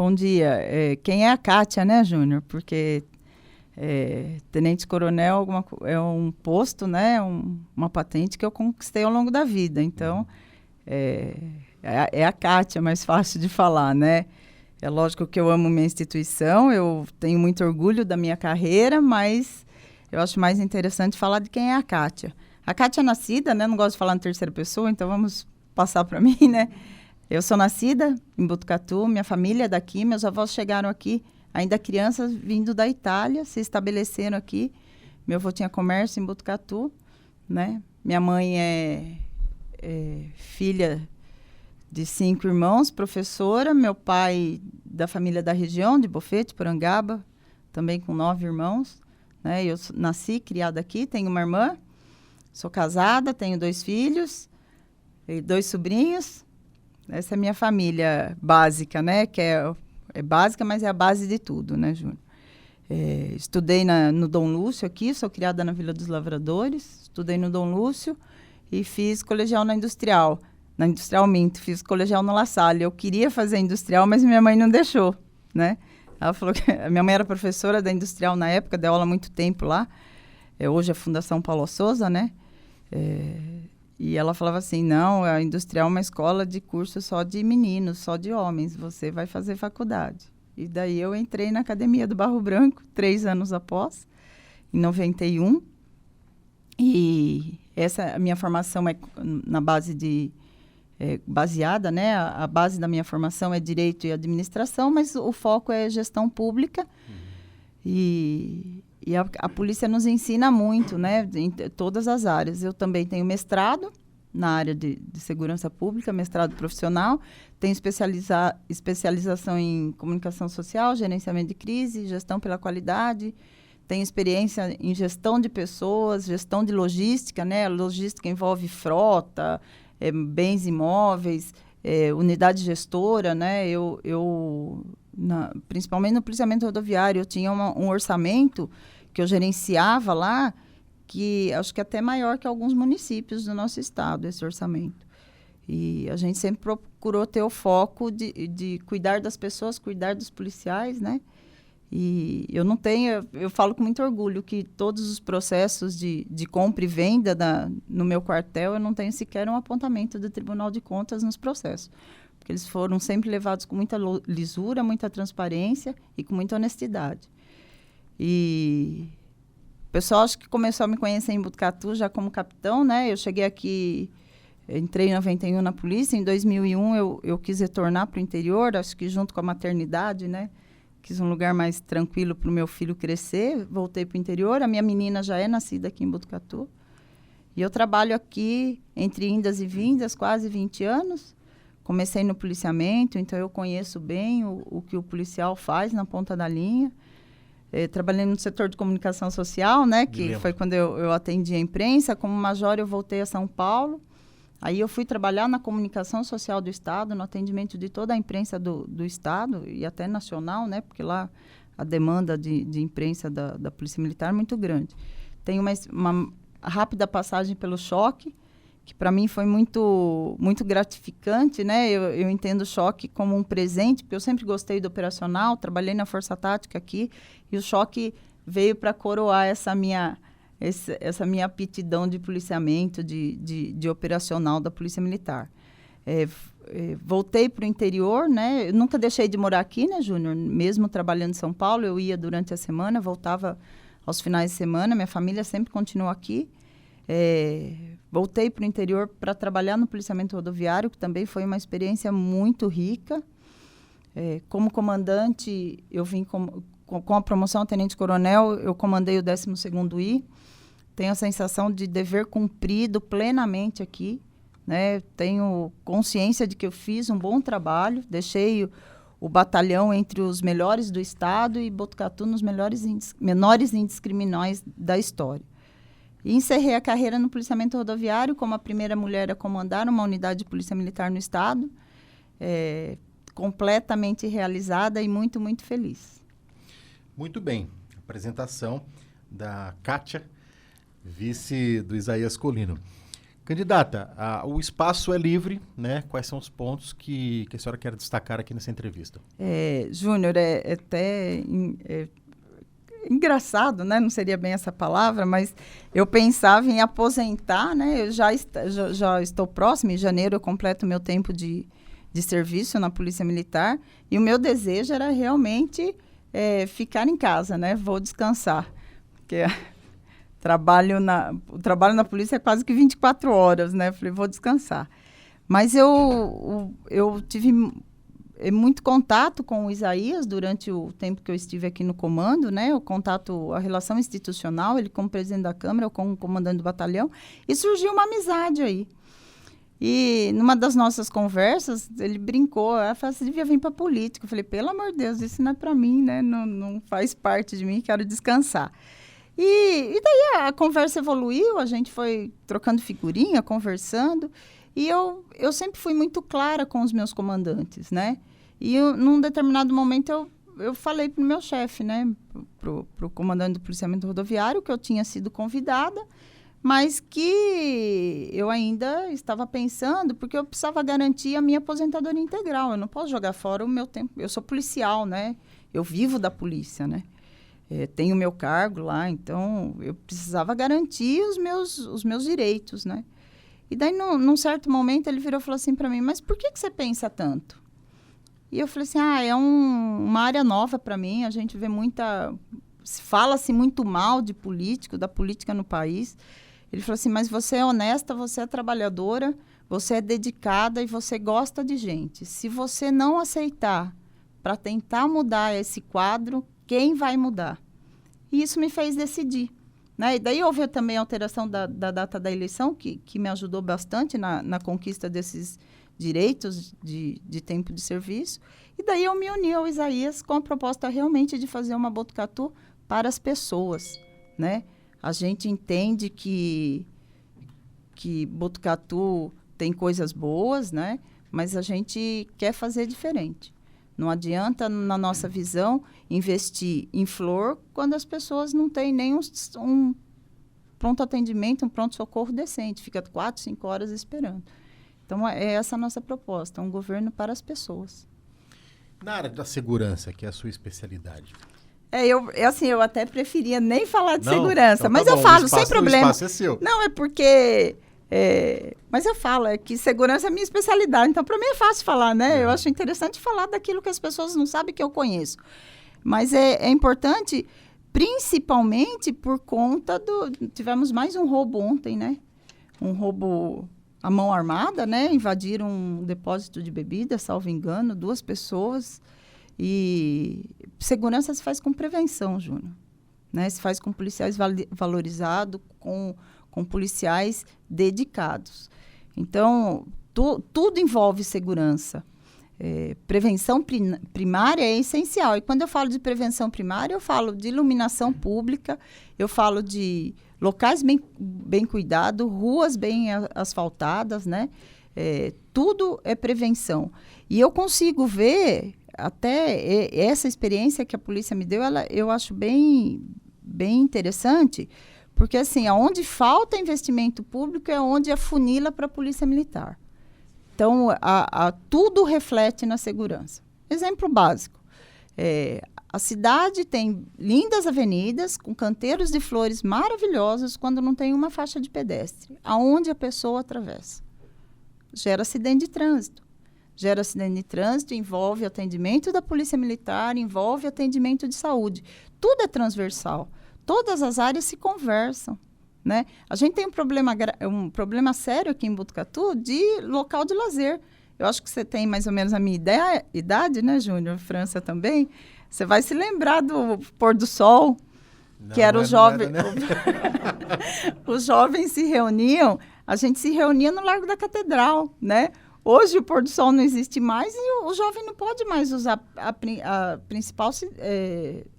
Bom dia. Quem é a Kátia, né, Júnior? Porque tenente-coronel é um posto, né? Uma patente que eu conquistei ao longo da vida. Então, é a Kátia, mais fácil de falar, né? É lógico que eu amo minha instituição, eu tenho muito orgulho da minha carreira, mas eu acho mais interessante falar de quem é a Kátia. A Kátia é nascida, né? Não gosto de falar em terceira pessoa, então vamos passar para mim, né? Eu sou nascida em Botucatu, minha família é daqui, meus avós chegaram aqui ainda crianças vindo da Itália, se estabeleceram aqui. Meu avô tinha comércio em Botucatu, né? Minha mãe é filha de 5 irmãos, professora. Meu pai da família da região, de Bofete, Porangaba, também com 9 irmãos. Né? Eu nasci, criada aqui, tenho uma irmã, sou casada, tenho 2 filhos e 2 sobrinhos. Essa é a minha família básica, né? Que é básica, mas é a base de tudo, né, Júnior? Estudei no Dom Lúcio aqui, sou criada na Vila dos Lavradores, estudei no Dom Lúcio e fiz colegial na Industrial. Na Industrial Minto, fiz colegial no La Salle. Eu queria fazer industrial, mas minha mãe não deixou, né? Ela falou que a minha mãe era professora da Industrial na época, deu aula há muito tempo lá. Hoje é a Fundação Paulo Souza, né? E ela falava assim, não, a Industrial é uma escola de curso só de meninos, só de homens, você vai fazer faculdade. E daí eu entrei na Academia do Barro Branco, 3 anos após, em 91. E a minha formação é na base baseada, né? A base da minha formação é Direito e Administração, mas o foco é Gestão Pública. E a polícia nos ensina muito, né? Em todas as áreas. Eu também tenho mestrado na área de segurança pública, mestrado profissional. Tenho especialização em comunicação social, gerenciamento de crise, gestão pela qualidade. Tenho experiência em gestão de pessoas, gestão de logística, né? Logística envolve frota, bens imóveis, unidade gestora, né? Principalmente no policiamento rodoviário, eu tinha um orçamento que eu gerenciava lá, que acho que é até maior que alguns municípios do nosso estado, esse orçamento. E a gente sempre procurou ter o foco de cuidar das pessoas, cuidar dos policiais, né? E eu falo com muito orgulho que todos os processos de compra e venda no meu quartel, eu não tenho sequer um apontamento do Tribunal de Contas nos processos. Porque eles foram sempre levados com muita lisura, muita transparência e com muita honestidade. E o pessoal acho que começou a me conhecer em Botucatu já como capitão, né? Eu cheguei aqui, entrei em 91 na polícia, em 2001 eu quis retornar para o interior, acho que junto com a maternidade, né? Quis um lugar mais tranquilo para o meu filho crescer, voltei para o interior. A minha menina já é nascida aqui em Botucatu. E eu trabalho aqui entre indas e vindas, quase 20 anos. Comecei no policiamento, então eu conheço bem o que o policial faz na ponta da linha. Trabalhei no setor de comunicação social, né, que foi quando eu atendi a imprensa. Como major, eu voltei a São Paulo. Aí eu fui trabalhar na comunicação social do Estado, no atendimento de toda a imprensa do Estado e até nacional, né, porque lá a demanda de imprensa da Polícia Militar é muito grande. Tenho uma rápida passagem pelo choque, que para mim foi muito, muito gratificante, né? Eu entendo o choque como um presente, porque eu sempre gostei do operacional, trabalhei na Força Tática aqui, e o choque veio para coroar essa minha aptidão de policiamento, de operacional da Polícia Militar. Voltei para o interior, né? Eu nunca deixei de morar aqui, né, Júnior? Mesmo trabalhando em São Paulo, eu ia durante a semana, voltava aos finais de semana, minha família sempre continuou aqui. Voltei para o interior para trabalhar no policiamento rodoviário, que também foi uma experiência muito rica. Como comandante, eu vim com a promoção a tenente-coronel, eu comandei o 12º I. Tenho a sensação de dever cumprido plenamente aqui, né? Tenho consciência de que eu fiz um bom trabalho, deixei o batalhão entre os melhores do estado e Botucatu nos menores índices criminais da história. E encerrei a carreira no policiamento rodoviário como a primeira mulher a comandar uma unidade de polícia militar no estado, completamente realizada e muito, muito feliz. Muito bem. Apresentação da Kátia, vice do Isaías Colino. Candidata, o espaço é livre, né? Quais são os pontos que a senhora quer destacar aqui nessa entrevista? Júnior, é até engraçado, né? Não seria bem essa palavra, mas eu pensava em aposentar, né? Eu já estou próxima, em janeiro eu completo meu tempo de serviço na Polícia Militar, e o meu desejo era realmente ficar em casa, né? Vou descansar, porque o trabalho na polícia é quase que 24 horas, né? Falei, vou descansar. Mas eu tive muito contato com o Isaías durante o tempo que eu estive aqui no comando, né? A relação institucional, ele como presidente da Câmara, eu como comandante do batalhão, e surgiu uma amizade aí. E numa das nossas conversas, ele brincou, falou, você devia vir para política. Eu falei, pelo amor de Deus, isso não é para mim, né? Não faz parte de mim, quero descansar. E daí a conversa evoluiu, a gente foi trocando figurinha, conversando, e eu sempre fui muito clara com os meus comandantes, né? E num determinado momento eu falei para o meu chefe, né? Para o comandante do policiamento rodoviário, que eu tinha sido convidada, mas que eu ainda estava pensando, porque eu precisava garantir a minha aposentadoria integral. Eu não posso jogar fora o meu tempo. Eu sou policial, né? Eu vivo da polícia, né? Tenho meu cargo lá, então eu precisava garantir os meus direitos, né? E daí, num certo momento, ele virou e falou assim para mim, mas por que você pensa tanto? E eu falei assim, é uma área nova para mim, a gente vê fala-se muito mal de político, da política no país. Ele falou assim, mas você é honesta, você é trabalhadora, você é dedicada e você gosta de gente. Se você não aceitar para tentar mudar esse quadro, quem vai mudar? E isso me fez decidir, né? E daí houve também a alteração da data da eleição, que me ajudou bastante na conquista desses direitos de tempo de serviço. E daí eu me uni ao Isaías com a proposta realmente de fazer uma Botucatu para as pessoas, né? A gente entende que Botucatu tem coisas boas, né? Mas a gente quer fazer diferente. Não adianta, na nossa visão, investir em flor quando as pessoas não têm nem um pronto atendimento, um pronto-socorro decente. Fica 4, 5 horas esperando. Então, é essa a nossa proposta, um governo para as pessoas. Na área da segurança, que é a sua especialidade. Eu até preferia nem falar de segurança, então mas tá eu bom, falo, sem problema. O espaço é seu. Não, é porque... mas eu falo, que segurança é a minha especialidade, então para mim é fácil falar, né? Eu acho interessante falar daquilo que as pessoas não sabem que eu conheço. Mas é importante, principalmente por conta tivemos mais um roubo ontem, né? Um roubo à mão armada, né? Invadiram um depósito de bebida, salvo engano, 2 pessoas. E segurança se faz com prevenção, Júnior, né? Se faz com policiais valorizados, com policiais dedicados. Então, tudo envolve segurança. Prevenção primária é essencial. E quando eu falo de prevenção primária, eu falo de iluminação pública, eu falo de locais bem cuidados, ruas bem asfaltadas, né? Tudo é prevenção. E eu consigo ver, até essa experiência que a polícia me deu, eu acho bem interessante, porque, assim, onde falta investimento público é onde afunila para a Polícia Militar. Então, tudo reflete na segurança. Exemplo básico. A cidade tem lindas avenidas com canteiros de flores maravilhosos quando não tem uma faixa de pedestre, aonde a pessoa atravessa. Gera acidente de trânsito. Gera acidente de trânsito, envolve atendimento da Polícia Militar, envolve atendimento de saúde. Tudo é transversal. Todas as áreas se conversam, né? A gente tem um problema sério aqui em Botucatu de local de lazer. Eu acho que você tem mais ou menos a minha idade, né, Júnior? França também. Você vai se lembrar do pôr do sol, que era o jovem... Os jovens se reuniam, a gente se reunia no Largo da Catedral, né? Hoje o pôr do sol não existe mais e o jovem não pode mais usar a principal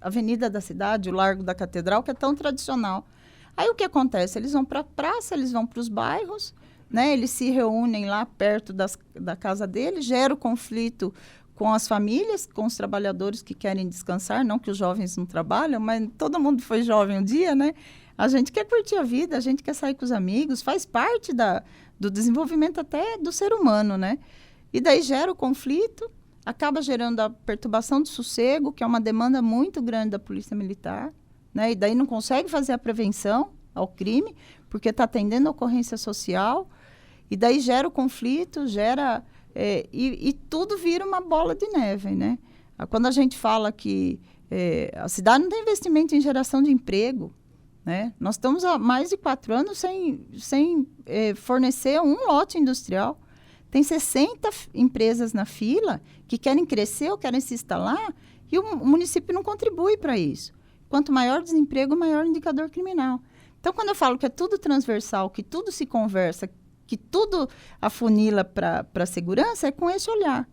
avenida da cidade, o Largo da Catedral, que é tão tradicional. Aí o que acontece? Eles vão para a praça, eles vão para os bairros, né? Eles se reúnem lá perto da casa deles, gera o conflito com as famílias, com os trabalhadores que querem descansar, não que os jovens não trabalham, mas todo mundo foi jovem um dia, né? A gente quer curtir a vida, a gente quer sair com os amigos, faz parte do desenvolvimento até do ser humano, né? E daí gera o conflito, acaba gerando a perturbação do sossego, que é uma demanda muito grande da Polícia Militar, né? E daí não consegue fazer a prevenção ao crime, porque está atendendo a ocorrência social, e daí gera o conflito, e tudo vira uma bola de neve, né? Quando a gente fala que a cidade não tem investimento em geração de emprego, né? Nós estamos há mais de 4 anos sem fornecer um lote industrial. Tem 60 empresas na fila que querem crescer ou querem se instalar e o município não contribui para isso. Quanto maior o desemprego, maior o indicador criminal. Então, quando eu falo que é tudo transversal, que tudo se conversa, que tudo afunila para a segurança, é com esse olhar.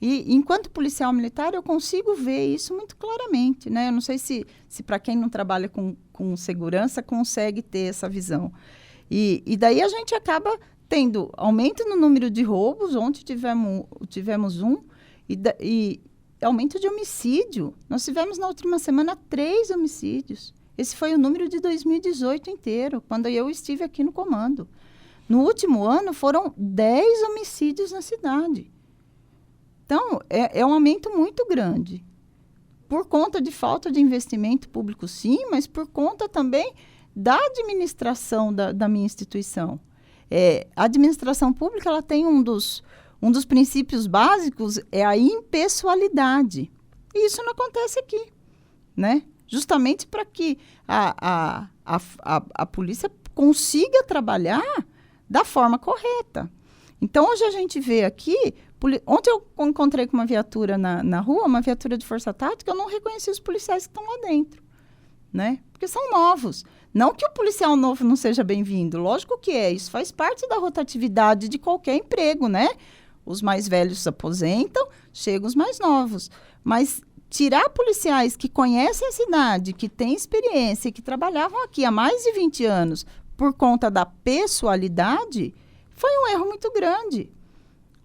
E, enquanto policial militar, eu consigo ver isso muito claramente, né? Eu não sei se para quem não trabalha com segurança, consegue ter essa visão. E daí a gente acaba tendo aumento no número de roubos, ontem tivemos e aumento de homicídio. Nós tivemos na última semana 3 homicídios. Esse foi o número de 2018 inteiro, quando eu estive aqui no comando. No último ano, foram 10 homicídios na cidade. Então, é um aumento muito grande. Por conta de falta de investimento público, sim, mas por conta também da administração da minha instituição. A administração pública ela tem um dos princípios básicos, é a impessoalidade. E isso não acontece aqui, né? Justamente para que a polícia consiga trabalhar da forma correta. Então, hoje a gente vê aqui... Ontem eu encontrei com uma viatura na rua, uma viatura de força tática, eu não reconheci os policiais que estão lá dentro, né? Porque são novos. Não que o policial novo não seja bem-vindo, lógico que isso faz parte da rotatividade de qualquer emprego, né? Os mais velhos se aposentam, chegam os mais novos. Mas tirar policiais que conhecem a cidade, que têm experiência e que trabalhavam aqui há mais de 20 anos por conta da pessoalidade, foi um erro muito grande.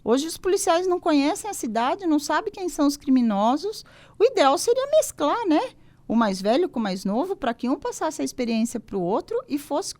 Hoje os policiais não conhecem a cidade, não sabem quem são os criminosos. O ideal seria mesclar, né? O mais velho com o mais novo, para que um passasse a experiência para o outro e fosse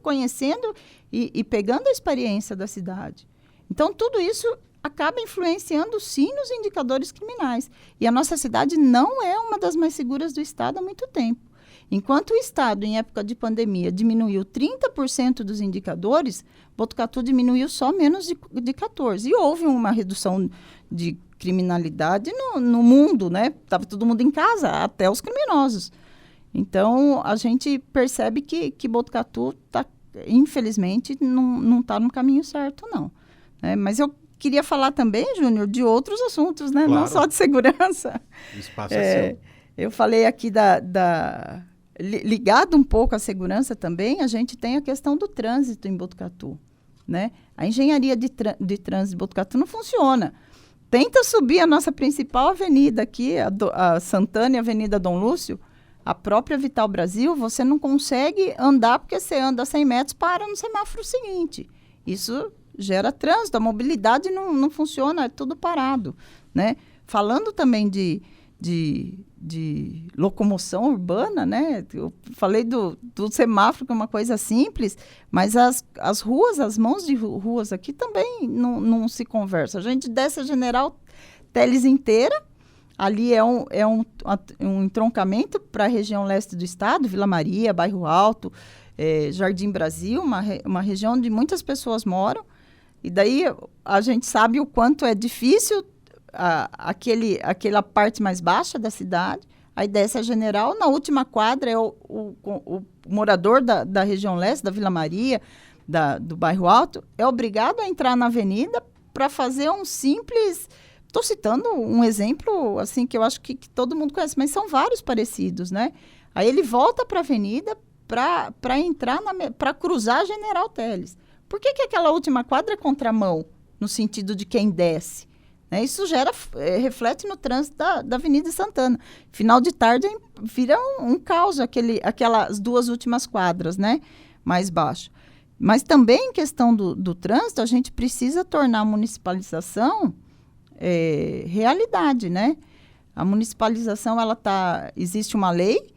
conhecendo e pegando a experiência da cidade. Então, tudo isso acaba influenciando, sim, nos indicadores criminais. E a nossa cidade não é uma das mais seguras do estado há muito tempo. Enquanto o estado, em época de pandemia, diminuiu 30% dos indicadores, Botucatu diminuiu só menos de 14%. E houve uma redução de criminalidade no mundo, né? Estava todo mundo em casa, até os criminosos. Então, a gente percebe que Botucatu, infelizmente, não está no caminho certo, não. Né? Mas eu queria falar também, Júnior, de outros assuntos, né? Claro. Não só de segurança. O espaço é seu. Eu falei aqui ligado um pouco à segurança também, a gente tem a questão do trânsito em Botucatu, né? A engenharia de trânsito de Botucatu não funciona. Tenta subir a nossa principal avenida aqui, a Santana e a Avenida Dom Lúcio, a própria Vital Brasil, você não consegue andar porque você anda 100 metros, para no semáforo seguinte. Isso gera trânsito, a mobilidade não funciona, é tudo parado, né? Falando também de locomoção urbana, né? Eu falei do semáforo, que é uma coisa simples, mas as ruas, as mãos de ruas aqui também não se conversam. A gente desce a General Teles inteira, ali é um entroncamento para a região leste do estado, Vila Maria, Bairro Alto, Jardim Brasil, uma região onde muitas pessoas moram, e daí a gente sabe o quanto é difícil aquela parte mais baixa da cidade, aí desce a General, na última quadra é o morador da região leste, da Vila Maria, do Bairro Alto, é obrigado a entrar na avenida para fazer um simples... Estou citando um exemplo assim que eu acho que todo mundo conhece, mas são vários parecidos, né? Aí ele volta para a avenida para entrar, para cruzar a General Teles. Por que aquela última quadra é contramão, no sentido de quem desce? Né? Isso reflete no trânsito da Avenida Santana. Final de tarde vira um caos aquelas 2 últimas quadras, né? Mais baixo. Mas também em questão do trânsito, a gente precisa tornar a municipalização realidade, né? A municipalização, existe uma lei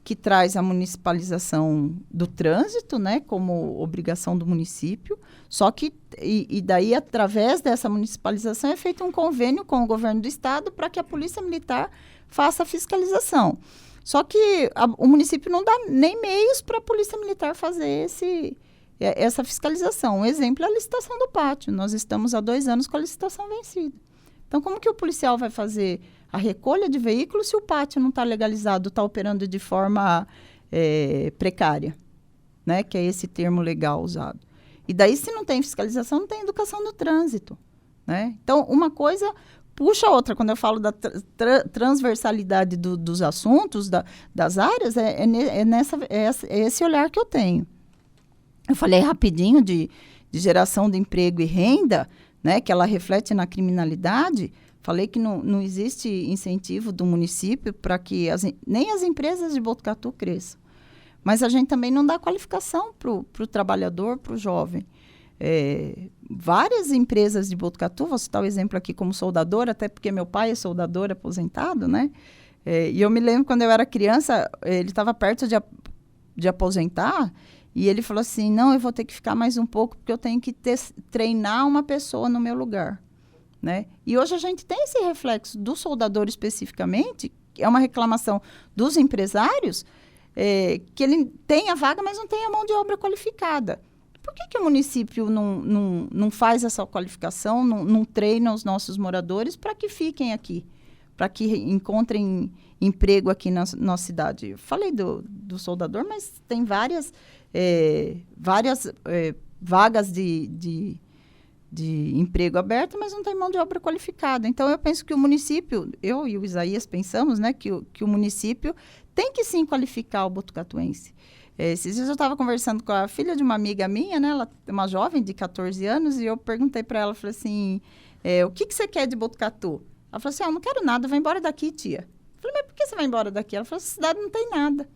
que traz a municipalização do trânsito, né, como obrigação do município, só que, e daí, através dessa municipalização, é feito um convênio com o governo do estado para que a Polícia Militar faça a fiscalização. Só que o município não dá nem meios para a Polícia Militar fazer essa fiscalização. Um exemplo é a licitação do pátio. Nós estamos há 2 anos com a licitação vencida. Então, como que o policial vai fazer a recolha de veículos se o pátio não está legalizado, está operando de forma precária, né? Que é esse termo legal usado. E daí, se não tem fiscalização, não tem educação do trânsito, né? Então, uma coisa puxa a outra. Quando eu falo da transversalidade dos assuntos, das áreas, é esse olhar que eu tenho. Eu falei rapidinho de geração de emprego e renda, né, que ela reflete na criminalidade. Falei que não existe incentivo do município para que nem as empresas de Botucatu cresçam. Mas a gente também não dá qualificação para o trabalhador, para o jovem. Várias empresas de Botucatu, vou citar o exemplo aqui como soldador, até porque meu pai é soldador aposentado, né? E eu me lembro quando eu era criança, ele estava perto de aposentar, e ele falou assim, não, eu vou ter que ficar mais um pouco, porque eu tenho que treinar uma pessoa no meu lugar, né? E hoje a gente tem esse reflexo do soldador especificamente, que é uma reclamação dos empresários, que ele tem a vaga, mas não tem a mão de obra qualificada. Por que o município não faz essa qualificação, não treina os nossos moradores para que fiquem aqui, para que encontrem emprego aqui na nossa cidade? Eu falei do soldador, mas tem várias vagas de emprego aberto, mas não tem mão de obra qualificada. Então, eu penso que o município, eu e o Isaías pensamos, né, que o município tem que sim qualificar o botucatuense. Esses dias eu estava conversando com a filha de uma amiga minha, né, ela é uma jovem de 14 anos, e eu perguntei para ela, falei assim, o que você quer de Botucatu? Ela falou assim, eu não quero nada, vai embora daqui, tia. Eu falei, mas por que você vai embora daqui? Ela falou, essa cidade não tem nada.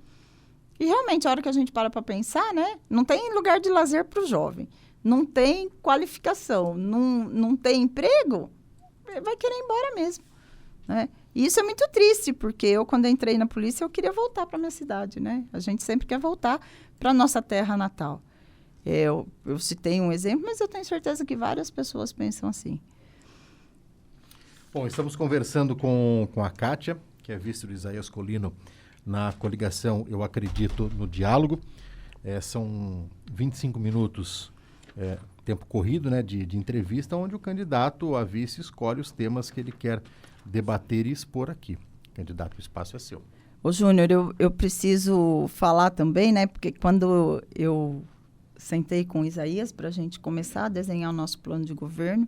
E realmente, a hora que a gente para pensar, né, não tem lugar de lazer para o jovem, não tem qualificação, não tem emprego, vai querer ir embora mesmo, né? E isso é muito triste, porque eu, quando entrei na polícia, eu queria voltar para a minha cidade, né? A gente sempre quer voltar para a nossa terra natal. Eu citei um exemplo, mas eu tenho certeza que várias pessoas pensam assim. Bom, estamos conversando com a Kátia, que é vice do Isaías Colino, na coligação Eu Acredito no Diálogo. São 25 minutos, tempo corrido, né, de entrevista, onde o candidato a vice escolhe os temas que ele quer debater e expor aqui. Candidato, o espaço é seu. Ô, Júnior, eu preciso falar também, né, porque quando eu sentei com o Isaías para a gente começar a desenhar o nosso plano de governo,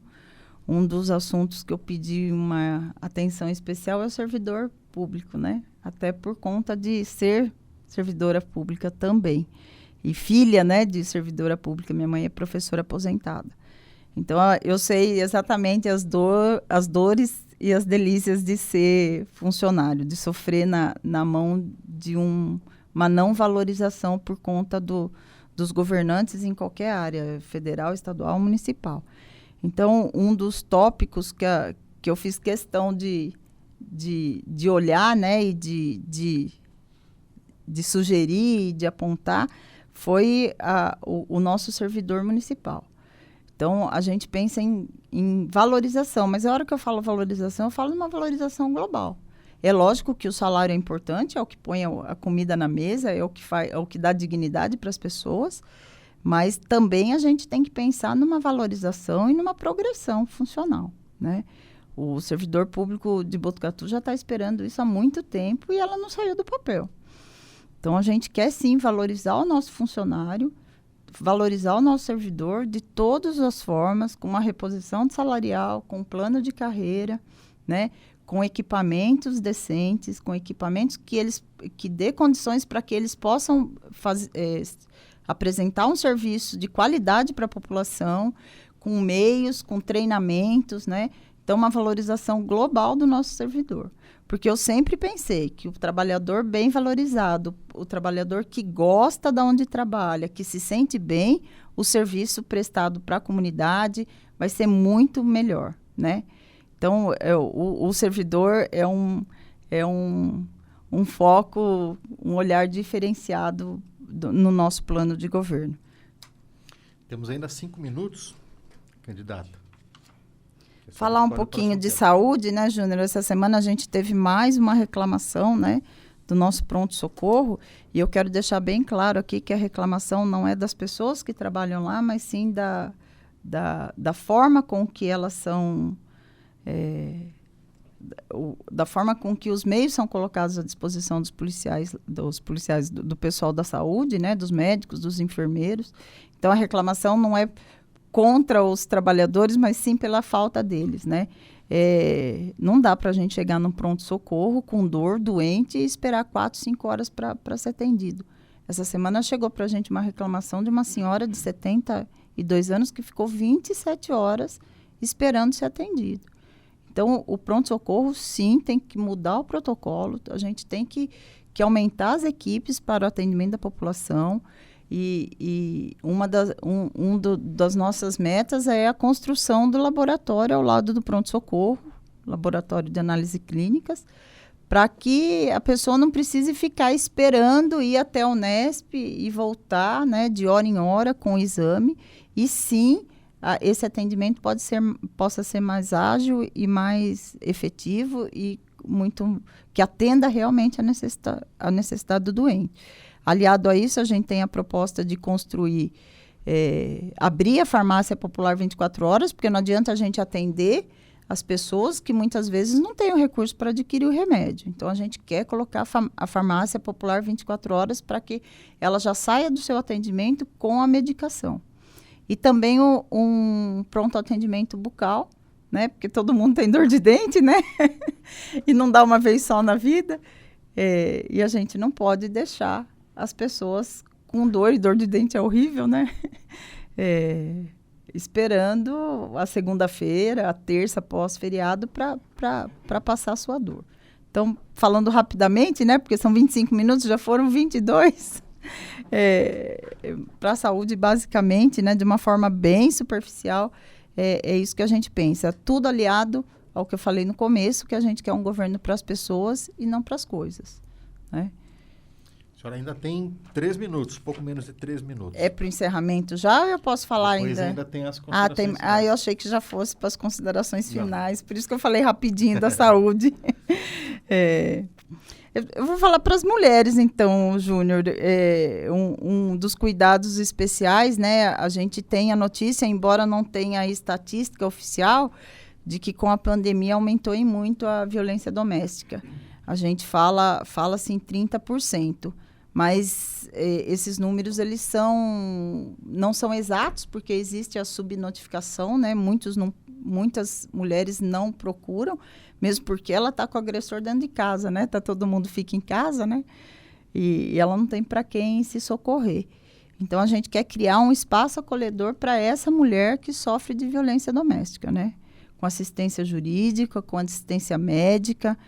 um dos assuntos que eu pedi uma atenção especial é o servidor público, né? Até por conta de ser servidora pública também. E filha, né, de servidora pública. Minha mãe é professora aposentada. Então, eu sei exatamente as dores e as delícias de ser funcionário, de sofrer na mão de uma não valorização por conta dos governantes em qualquer área, federal, estadual, municipal. Então, um dos tópicos que eu fiz questão de olhar, né, e de sugerir e de apontar foi o nosso servidor municipal. Então, a gente pensa em valorização, mas a hora que eu falo valorização, eu falo de uma valorização global. É lógico que o salário é importante, é o que põe a comida na mesa, é o que dá dignidade para as pessoas, mas também a gente tem que pensar numa valorização e numa progressão funcional, né? O servidor público de Botucatu já está esperando isso há muito tempo e ela não saiu do papel. Então, a gente quer sim valorizar o nosso funcionário, valorizar o nosso servidor de todas as formas, com uma reposição salarial, com um plano de carreira, né? Com equipamentos decentes, com equipamentos que dê condições para que eles possam apresentar um serviço de qualidade para a população, com meios, com treinamentos, né? Então, uma valorização global do nosso servidor. Porque eu sempre pensei que o trabalhador bem valorizado, o trabalhador que gosta de onde trabalha, que se sente bem, o serviço prestado para a comunidade vai ser muito melhor, né? Então, o servidor é um um foco, um olhar diferenciado no nosso plano de governo. Temos ainda 5 minutos, candidata. Falar um pouquinho de saúde, né, Júnior? Essa semana a gente teve mais uma reclamação, né, do nosso pronto-socorro, e eu quero deixar bem claro aqui que a reclamação não é das pessoas que trabalham lá, mas sim da forma com que elas são, da forma com que os meios são colocados à disposição dos policiais, do pessoal da saúde, né, dos médicos, dos enfermeiros. Então, a reclamação não é contra os trabalhadores, mas sim pela falta deles, né? Não dá para a gente chegar num pronto-socorro com dor, doente e esperar 4, 5 horas para ser atendido. Essa semana chegou para a gente uma reclamação de uma senhora de 72 anos que ficou 27 horas esperando ser atendido. Então, o pronto-socorro, sim, tem que mudar o protocolo, a gente tem que aumentar as equipes para o atendimento da população. E uma das nossas metas é a construção do laboratório ao lado do pronto-socorro, laboratório de análise clínicas, para que a pessoa não precise ficar esperando ir até a Unesp e voltar, né, de hora em hora com o exame. E sim, esse atendimento possa ser mais ágil e mais efetivo e que atenda realmente a necessidade do doente. Aliado a isso, a gente tem a proposta de construir, abrir a farmácia popular 24 horas, porque não adianta a gente atender as pessoas que muitas vezes não têm o recurso para adquirir o remédio. Então, a gente quer colocar a farmácia popular 24 horas para que ela já saia do seu atendimento com a medicação. E também um pronto atendimento bucal, né? Porque todo mundo tem dor de dente, né? E não dá uma vez só na vida. E a gente não pode deixar as pessoas com dor, e dor de dente é horrível, né? Esperando a segunda-feira, a terça pós-feriado para passar a sua dor. Então, falando rapidamente, né? Porque são 25 minutos, já foram 22. Para a saúde, basicamente, né? De uma forma bem superficial, é isso que a gente pensa. Tudo aliado ao que eu falei no começo, que a gente quer um governo para as pessoas e não para as coisas, né? A senhora ainda tem 3 minutos, pouco menos de 3 minutos. É para o encerramento já ou eu posso falar Depois ainda? Tem as considerações finais. Eu achei que já fosse para as considerações finais, por isso que eu falei rapidinho da saúde. Eu vou falar para as mulheres, então, Júnior, um dos cuidados especiais, né? A gente tem a notícia, embora não tenha a estatística oficial, de que com a pandemia aumentou em muito a violência doméstica. A gente fala-se em 30%. Mas esses números eles não são exatos, porque existe a subnotificação, né? Muitas mulheres não procuram, mesmo porque ela está com o agressor dentro de casa, né? Todo mundo fica em casa, né? E ela não tem para quem se socorrer. Então, a gente quer criar um espaço acolhedor para essa mulher que sofre de violência doméstica, né? Com assistência jurídica, com assistência médica,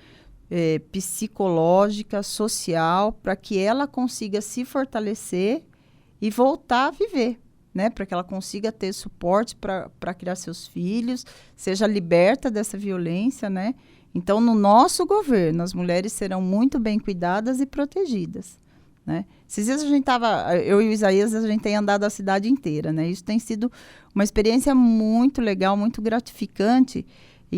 psicológica, social, para que ela consiga se fortalecer e voltar a viver, né? Para que ela consiga ter suporte para criar seus filhos, seja liberta dessa violência, né? Então, no nosso governo, as mulheres serão muito bem cuidadas e protegidas, né? Esses dias eu e o Isaías, a gente tem andado a cidade inteira, né? Isso tem sido uma experiência muito legal, muito gratificante.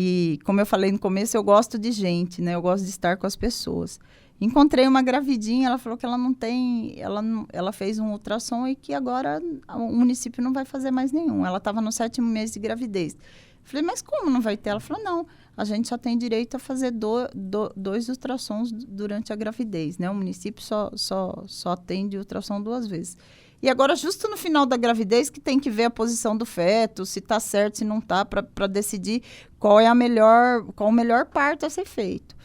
E, como eu falei no começo, eu gosto de gente, né? Eu gosto de estar com as pessoas. Encontrei uma gravidinha, ela falou que ela não tem... Ela fez um ultrassom e que agora o município não vai fazer mais nenhum. Ela estava no 7º mês de gravidez. Falei, mas como não vai ter? Ela falou, não, a gente só tem direito a fazer 2 ultrassons durante a gravidez, né? O município só atende ultrassom 2 vezes. E agora, justo no final da gravidez, que tem que ver a posição do feto, se está certo, se não está, para decidir qual o melhor parto a ser feito.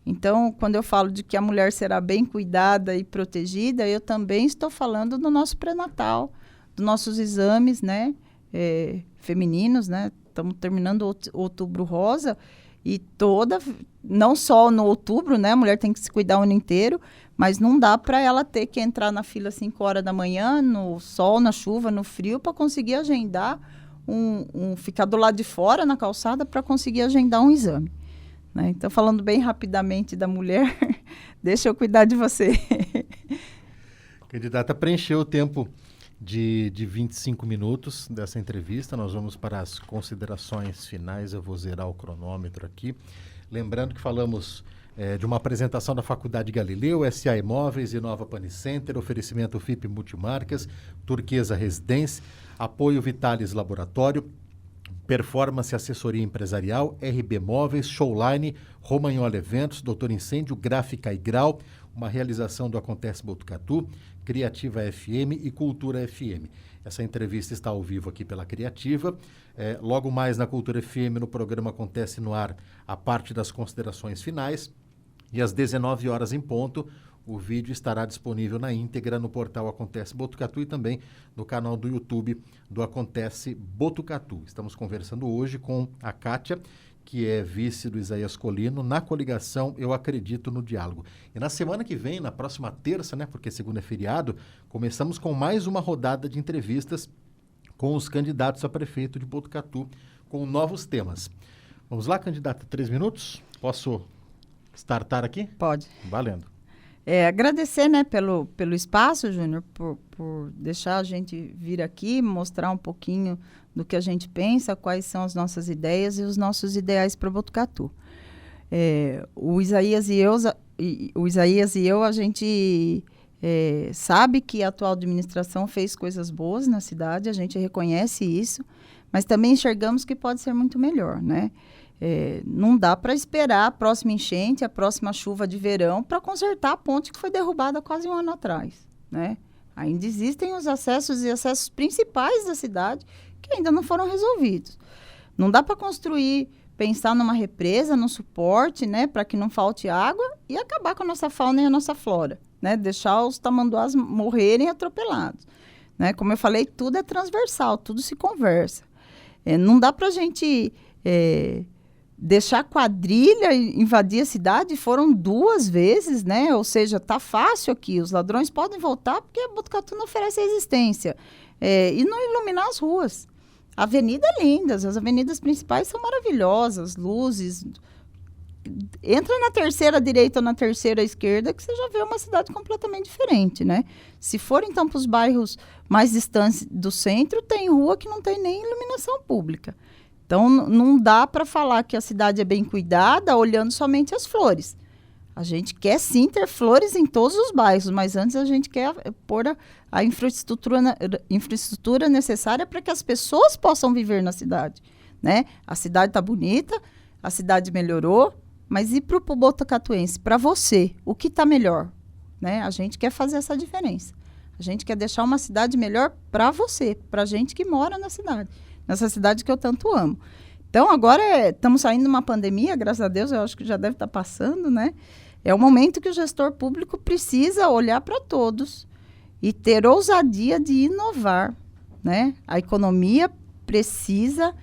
Então, quando eu falo de que a mulher será bem cuidada e protegida, eu também estou falando do nosso pré-natal, dos nossos exames, né, femininos, né? Estamos terminando o Outubro Rosa e não só no outubro, né? A mulher tem que se cuidar o ano inteiro, mas não dá para ela ter que entrar na fila às 5 horas da manhã, no sol, na chuva, no frio, para conseguir agendar ficar do lado de fora na calçada para conseguir agendar um exame, né? Então, falando bem rapidamente da mulher, Deixa eu cuidar de você. Candidata, preencheu o tempo de 25 minutos dessa entrevista. Nós vamos para as considerações finais. Eu vou zerar o cronômetro aqui. Lembrando que falamos de uma apresentação da Faculdade Galileu, SA Imóveis e Nova Panicenter, oferecimento FIP Multimarcas, Turquesa Residência, apoio Vitalis Laboratório, Performance Assessoria Empresarial, RB Móveis, Showline, Romagnoli Eventos, Doutor Incêndio, Gráfica e Grau, uma realização do Acontece Botucatu, Criativa FM e Cultura FM. Essa entrevista está ao vivo aqui pela Criativa. Logo mais na Cultura FM, no programa Acontece no Ar, a parte das considerações finais. E às 19 horas em ponto, o vídeo estará disponível na íntegra no portal Acontece Botucatu e também no canal do YouTube do Acontece Botucatu. Estamos conversando hoje com a Kátia, que é vice do Isaías Colino, na coligação Eu Acredito no Diálogo. E na semana que vem, na próxima terça, né, porque segunda é feriado, começamos com mais uma rodada de entrevistas com os candidatos a prefeito de Botucatu, com novos temas. Vamos lá, candidata, 3 minutos? Posso startar aqui? Pode. Valendo. Agradecer, né, pelo espaço, Júnior, por deixar a gente vir aqui, mostrar um pouquinho do que a gente pensa, quais são as nossas ideias e os nossos ideais para Botucatu. O Isaías e eu, a gente sabe que a atual administração fez coisas boas na cidade, a gente reconhece isso, mas também enxergamos que pode ser muito melhor, né? Não dá para esperar a próxima enchente, a próxima chuva de verão para consertar a ponte que foi derrubada quase um ano atrás, né? Ainda existem os acessos e acessos principais da cidade que ainda não foram resolvidos. Não dá para construir, pensar numa represa, num suporte, né, para que não falte água e acabar com a nossa fauna e a nossa flora, né? Deixar os tamanduás morrerem atropelados, né? Como eu falei, tudo é transversal, tudo se conversa. Não dá para a gente deixar quadrilha invadir a cidade. Foram 2 vezes, né? Ou seja, tá fácil aqui. Os ladrões podem voltar porque a Botucatu não oferece resistência. E não iluminar as ruas. A avenida é linda, as avenidas principais são maravilhosas, luzes. Entra na terceira direita ou na terceira esquerda que você já vê uma cidade completamente diferente, né? Se for, então, para os bairros mais distantes do centro, tem rua que não tem nem iluminação pública. Então, não dá para falar que a cidade é bem cuidada olhando somente as flores. A gente quer, sim, ter flores em todos os bairros, mas antes a gente quer pôr a infraestrutura necessária para que as pessoas possam viver na cidade, né? A cidade está bonita, a cidade melhorou, mas e para o botucatuense, para você, o que está melhor? Né? A gente quer fazer essa diferença. A gente quer deixar uma cidade melhor para você, para a gente que mora na cidade. Nessa cidade que eu tanto amo. Então, agora estamos saindo de uma pandemia, graças a Deus, eu acho que já deve estar passando, né? É o momento que o gestor público precisa olhar para todos e ter ousadia de inovar, né? A economia precisa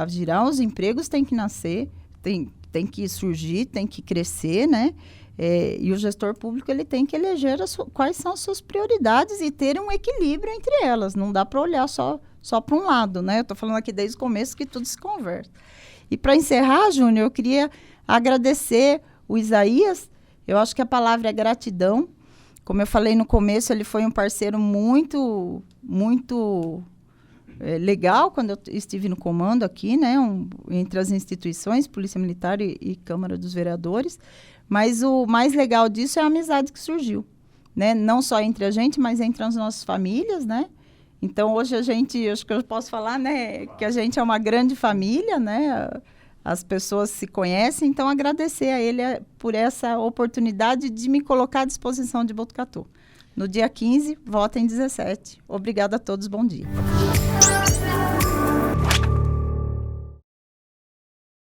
girar, os empregos têm que nascer, tem que surgir, tem que crescer, né? E o gestor público ele tem que eleger quais são as suas prioridades e ter um equilíbrio entre elas. Não dá para olhar só para um lado, né? Eu estou falando aqui desde o começo que tudo se conversa. E para encerrar, Júnior, eu queria agradecer o Isaías. Eu acho que a palavra é gratidão. Como eu falei no começo, ele foi um parceiro muito, muito legal quando eu estive no comando aqui, né? Entre as instituições, Polícia Militar e Câmara dos Vereadores. Mas o mais legal disso é a amizade que surgiu, né? Não só entre a gente, mas entre as nossas famílias, né? Então, hoje acho que eu posso falar, né, que a gente é uma grande família, né? As pessoas se conhecem, então agradecer a ele por essa oportunidade de me colocar à disposição de Botucatu. No dia 15, votem 17. Obrigada a todos, bom dia.